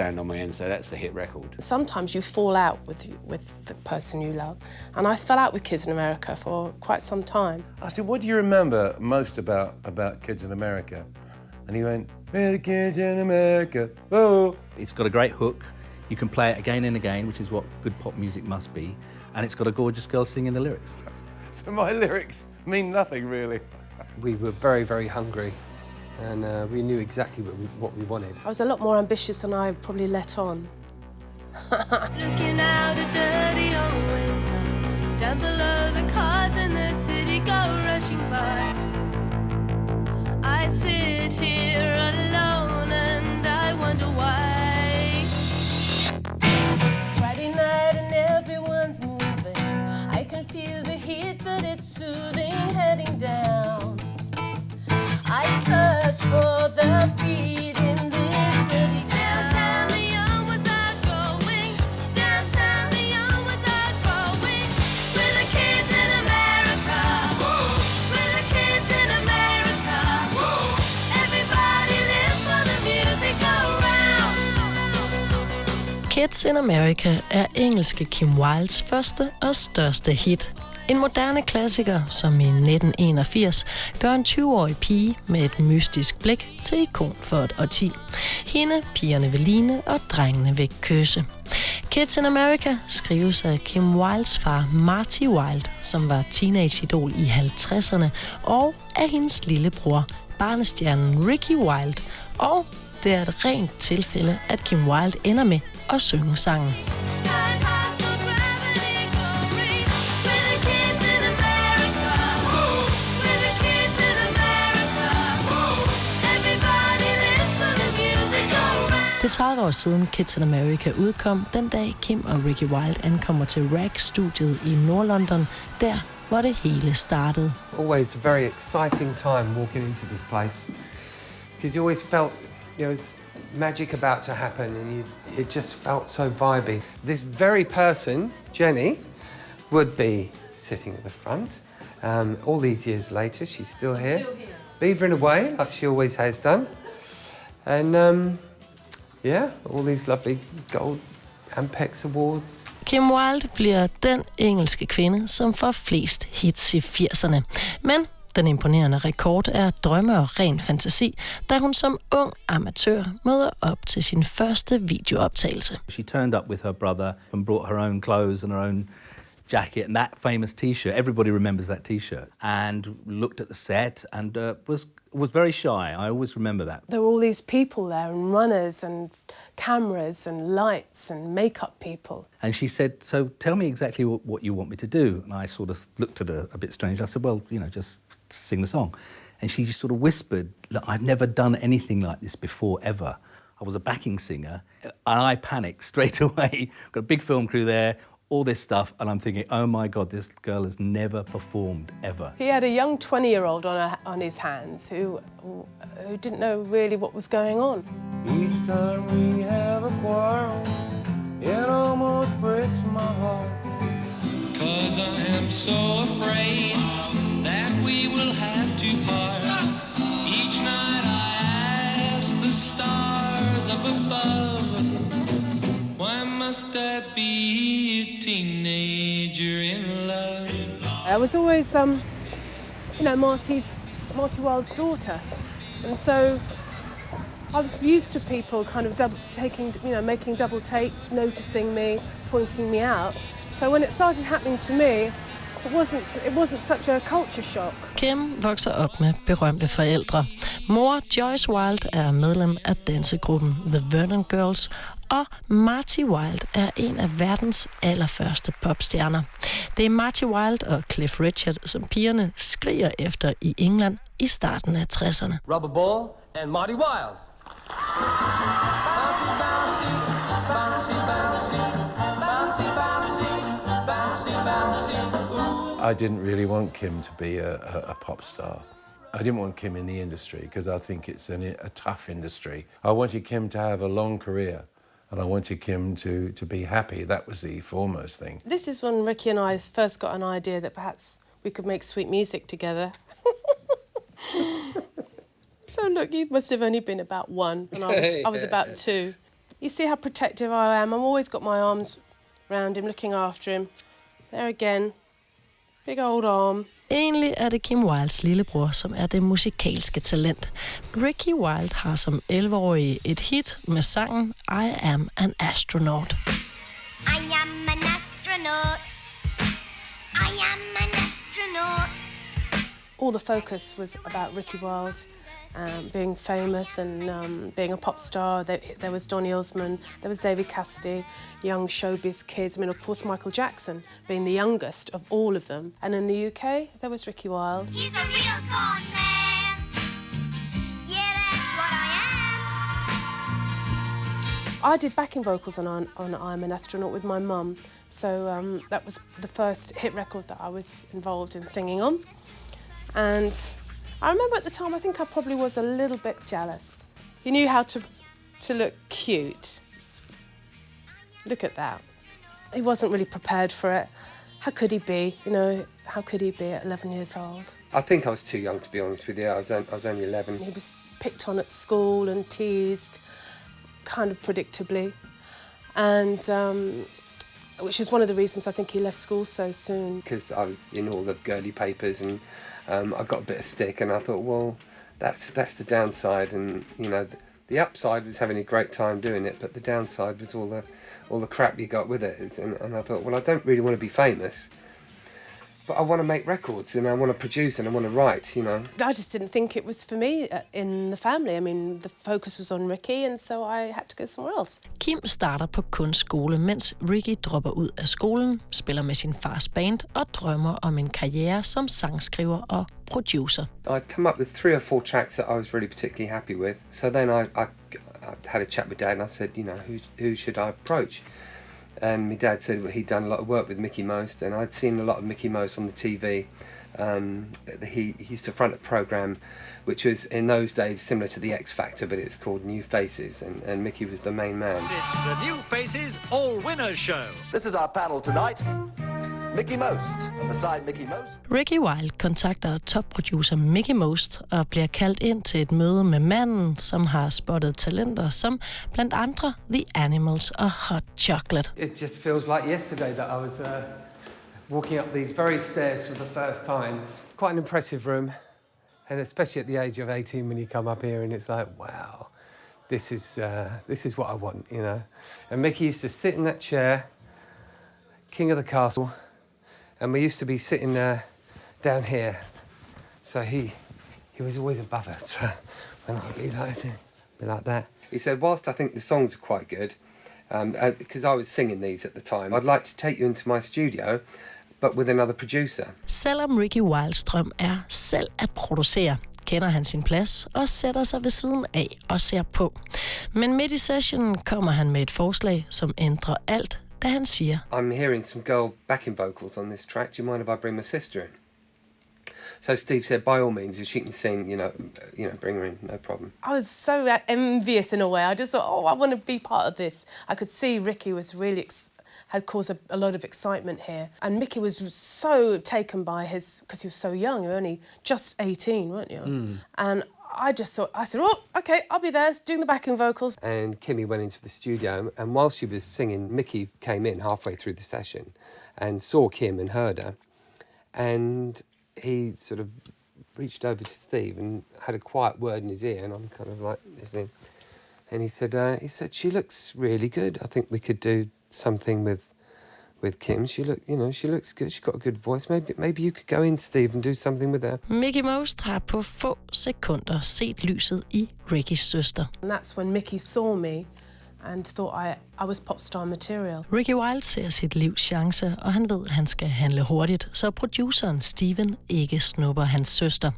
Stand on My End, so that's the hit record. Sometimes you fall out with the person you love, and I fell out with Kids in America for quite some time. I said, what do you remember most about Kids in America? And he went, "We're the kids in America, oh." It's got a great hook. You can play it again and again, which is what good pop music must be. And it's got a gorgeous girl singing the lyrics. So my lyrics mean nothing, really. We were very, very hungry, and we knew exactly what we wanted. I was a lot more ambitious than I probably let on. Looking out a dirty old window, down below the cars in the city go rushing by. I sit here alone and I wonder why. Friday night and everyone's moving. I can feel the heat, but it's soothing heading down. I search for the beat in this dirty town. Downtown Leon was I going. Downtown Leon was I going. With the kids in America. Whoa. With the kids in America. Whoa. Everybody live for the music around. Kids in America er engelske Kim Wildes første og største hit. En moderne klassiker, som i 1981 gør en 20-årig pige med et mystisk blik til ikon for et årti. Hende, pigerne vil ligne og drengene vil kysse. Kids in America skrives af Kim Wildes far Marty Wilde, som var teenageidol i 50'erne, og af hendes lillebror, barnestjernen Ricky Wilde. Og det er et rent tilfælde, at Kim Wilde ender med at synge sangen. Det er 30 år siden Kids in America udkom, den dag Kim og Ricky Wilde ankommer til RAG-studiet i Nordlondon, der hvor det hele startede. Always a very exciting time walking into this place, because you always felt there was magic about to happen, and it just felt so vibey. This very person, Jenny, would be sitting at the front. All these years later, she's still here, beavering away like she always has done, and yeah, all these lovely gold Ampex awards. Kim Wilde bliver den engelske kvinde, som får flest hits i 80'erne. Men den imponerende rekord er drømme og ren fantasi, da hun som ung amatør møder op til sin første videooptagelse. She turned up with her brother and brought her own clothes and her own jacket and that famous T-shirt. Everybody remembers that T-shirt. And looked at the set and was very shy. I always remember that. There were all these people there, and runners and cameras and lights and makeup people. And she said, "So tell me exactly what you want me to do." And I sort of looked at her a bit strange. I said, "Well, just sing the song." And she just sort of whispered, "Look, I've never done anything like this before, ever." I was a backing singer, and I panicked straight away. Got a big film crew there, all this stuff, and I'm thinking, oh my God, this girl has never performed, ever. He had a young 20-year-old on his hands who didn't know really what was going on. Each time we have a quarrel, it almost breaks my heart. 'Cause I am so afraid that we will have to part. Each night I ask the stars up above, why must I be a teenager in love? I was always, Marty Wilde's daughter, and so I was used to people kind of making double takes, noticing me, pointing me out. So when it started happening to me, it wasn't such a culture shock. Kim vokser op med berømte forældre. Mor Joyce Wilde er medlem af dansegruppen The Vernon Girls, og Marty Wilde er en af verdens allerførste popstjerner. Det er Marty Wilde og Cliff Richard, som pigerne skriger efter i England i starten af 60'erne. Rubber Ball and Marty Wilde. Bouncy, bouncy, bouncy, bouncy, bouncy, bouncy, bouncy, bouncy. I didn't really want Kim to be a pop star. I didn't want Kim in the industry because I think it's a tough industry. I wanted Kim to have a long career, and I wanted Kim to be happy. That was the foremost thing. This is when Ricky and I first got an idea that perhaps we could make sweet music together. So look, you must have only been about one, and I was about two. You see how protective I am. I've always got my arms around him, looking after him. There again. Big old arm. Egentlig er det Kim Wildes lillebror, som er det musikalske talent. Ricky Wilde har som 11-årig et hit med sangen I Am an Astronaut. I am an astronaut. I am an astronaut. All the focus was about Ricky Wilde being famous and being a pop star. There was Donny Osmond, there was David Cassidy, young showbiz kids. I mean, of course, Michael Jackson being the youngest of all of them. And in the UK, there was Ricky Wilde. He's a real con man. Yeah, that's what I am. I did backing vocals on I'm an Astronaut with my mum. So that was the first hit record that I was involved in singing on. And I remember at the time, I think I probably was a little bit jealous. He knew how to look cute. Look at that. He wasn't really prepared for it. How could he be? You know, how could he be at 11 years old? I think I was too young, to be honest with you. I was only 11. He was picked on at school and teased, kind of predictably. And which is one of the reasons I think he left school so soon. Because I was in all the girly papers and I got a bit of stick, and I thought, well, that's the downside. And you know, the upside was having a great time doing it, but the downside was all the crap you got with it. And I thought, well, I don't really want to be famous, but I want to make records and I want to produce and I want to write, you know. I just didn't think it was for me in the family. I mean, the focus was on Ricky, and so I had to go somewhere else. Kim starter på kunstskole, mens Ricky dropper ud af skolen, spiller med sin fars band og drømmer om en karriere som sangskriver og producer. I'd come up with 3 or 4 tracks that I was really particularly happy with. So then I had a chat with Dad and I said, you know, who should I approach? And my dad said he'd done a lot of work with Mickey Most, and I'd seen a lot of Mickey Most on the TV. He used to front a program which was in those days similar to the X Factor, but it was called New Faces, and Mickey was the main man. It's the New Faces All Winners Show. This is our panel tonight. Mickey Most. Beside Mickey Most. Ricky Wilde kontakter topproducer Mickey Most og bliver kaldt ind til et møde med manden, som har spottet talenter som blandt andre The Animals og Hot Chocolate. It just feels like yesterday that I was walking up these very stairs for the first time. Quite an impressive room, and especially at the age of 18 when you come up here and it's like, wow, this is what I want, you know. And Mickey used to sit in that chair, king of the castle, and we used to be sitting down here. So he was always above us. And I'd be like that. He said, whilst I think the songs are quite good, because I was singing these at the time, I'd like to take you into my studio, but with another producer. Selvom Ricky Wildes drøm er selv at producere, kender han sin plads og sætter sig ved siden af og ser på. Men midt i sessionen kommer han med et forslag, som ændrer alt, da han siger, I'm hearing some girl backing vocals on this track. Do you mind if I bring my sister in? So Steve said, by all means, if she can sing, you know, bring her in, no problem. I was so envious in a way. I just thought, I want to be part of this. I could see Ricky was really had caused a lot of excitement here, and Mickey was so taken by because he was so young. You were only just 18, weren't you? And I said, oh, okay, I'll be there doing the backing vocals. And Kimmy went into the studio, and while she was singing, Mickey came in halfway through the session and saw Kim and heard her, and he sort of reached over to Steve and had a quiet word in his ear, and I'm kind of like listening, and he said, she looks really good. I think we could do something with Kim. She looks good. She's got a good voice. Maybe you could go in, Steve, and do something with her. Mickey Most har på få sekunder set lyset i Rickys søster. And that's when Mickey saw me and thought I was pop star material. Ricky Wilde ser sit livs chance, og han ved, at han skal handle hurtigt, så produceren Steven ikke snupper hans søster.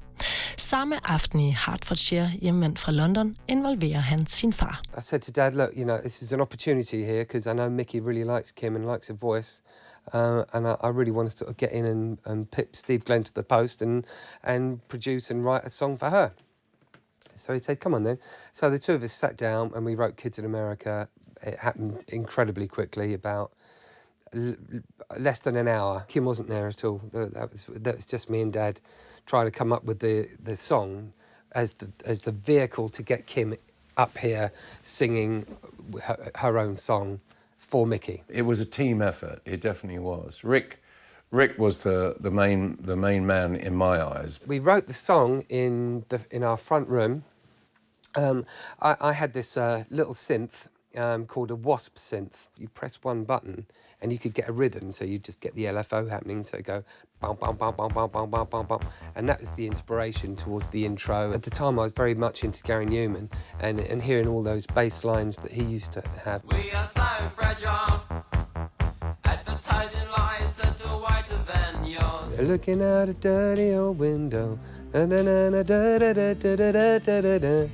Samme aften i Hertfordshire, hjemvendt fra London, involverer han sin far. I said to Dad, look, this is an opportunity here because I know Mickey really likes Kim and likes her voice, and I really want to sort of get in and pip Steve Glenn to the post and produce and write a song for her. So he said, come on then. So the two of us sat down and we wrote Kids in America. It happened incredibly quickly, about less than an hour. Kim wasn't there at all. That was just me and Dad trying to come up with the song as the vehicle to get Kim up here singing her own song for Mickey. It was a team effort. It definitely was. Rick was the main man in my eyes. We wrote the song in our front room. I had this little synth called a Wasp synth. You press one button and you could get a rhythm, so you just get the LFO happening, so it go bum bum bum bum bum bum bum bum bum, and that was the inspiration towards the intro. At the time I was very much into Gary Newman and hearing all those bass lines that he used to have. We are so fragile. Advertising lies that are whiter than yours. Looking out a dirty old window. Na na na na da da da da da da da da da.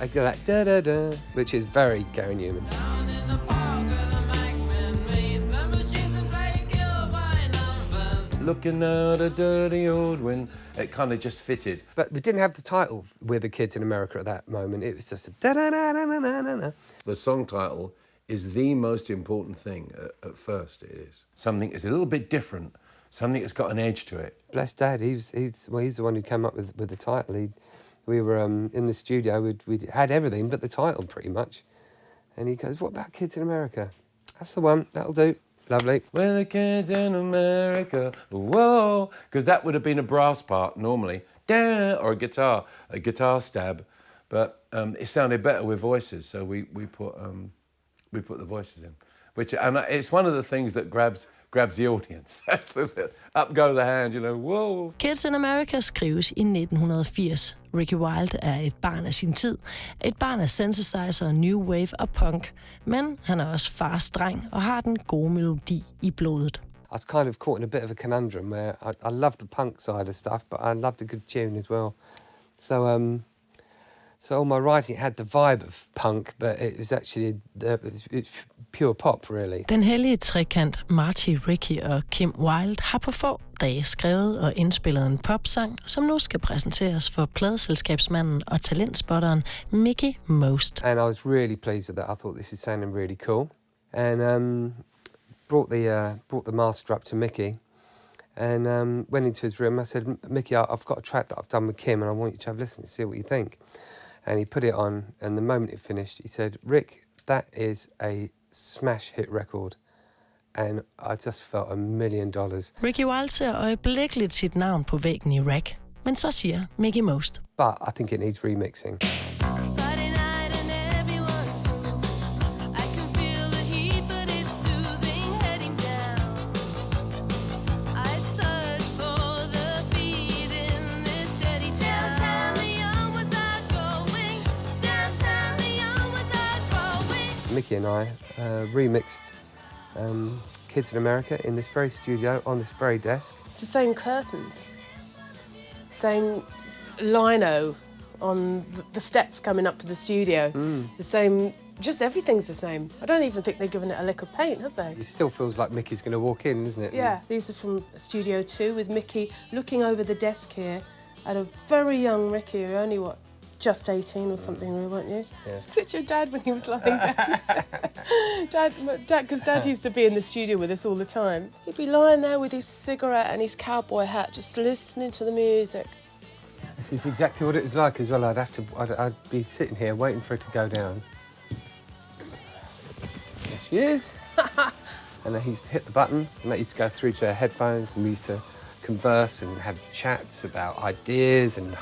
I go that da da da, which is very Gary Newman. Down in the park where the Macmen meet the machines and play kill by numbers. Looking out a dirty old wind. It kind of just fitted. But we didn't have the title We're the Kids in America at that moment. It was just a da da da da da da da da. The song title is the most important thing at first. It is something that's a little bit different, something that's got an edge to it. Bless Dad, he's the one who came up with the title. We were in the studio, we'd had everything but the title pretty much. And he goes, what about Kids in America? That's the one, that'll do. Lovely. We're the kids in America, whoa. Because that would have been a brass part normally, or a guitar stab. But it sounded better with voices, so we put the voices in. And it's one of the things that grabs the audience. That's the bit. Up go the hand, you know, whoa. Kids in America skrives i 1980. Ricky Wilde er et barn af sin tid. Et barn af synthesizer, new wave og punk. Men han er også fars dreng og har den gode melodi i blodet. I was kind of caught in a bit of a conundrum where I loved the punk side of stuff, but I loved a good tune as well. So all my writing had the vibe of punk, but it was actually it's pure pop, really. Den hellige trekant Marty, Ricky og Kim Wilde har på få dage skrevet og indspillet en popsang, som nu skal præsenteres for pladeselskabsmanden og talentspotteren Mickey Most. And I was really pleased with that. I thought this is sounding really cool, and brought the master up to Mickey, and went into his room. I said, Mickey, I've got a track that I've done with Kim, and I want you to have a listen and see what you think. And he put it on, and the moment it finished, he said, Rick, that is a smash hit record. And I just felt $1 million. Ricky Wilde ser øjeblikkeligt sit navn på væggen i Rack, men så siger Mickey Most. But I think it needs remixing. Friday night and everyone's moving. I can feel the heat, but it's soothing, heading down. I search for the beat in this steady downtown. The young ones are going downtown. The young ones are growing. Mickey and I remixed Kids in America in this very studio, on this very desk. It's the same curtains, same lino on the steps coming up to the studio, the same, just everything's the same. I don't even think they've given it a lick of paint, have they? It still feels like Mickey's going to walk in, isn't it? Yeah, these are from Studio 2 with Mickey looking over the desk here at a very young Ricky, only what, just 18 or something, weren't you? Yes. Picture Dad when he was lying down. Because Dad used to be in the studio with us all the time. He'd be lying there with his cigarette and his cowboy hat, just listening to the music. This is exactly what it was like as well. I'd be sitting here waiting for it to go down. There she is. And then he used to hit the button, and that used to go through to her headphones, and we used to converse and have chats about ideas and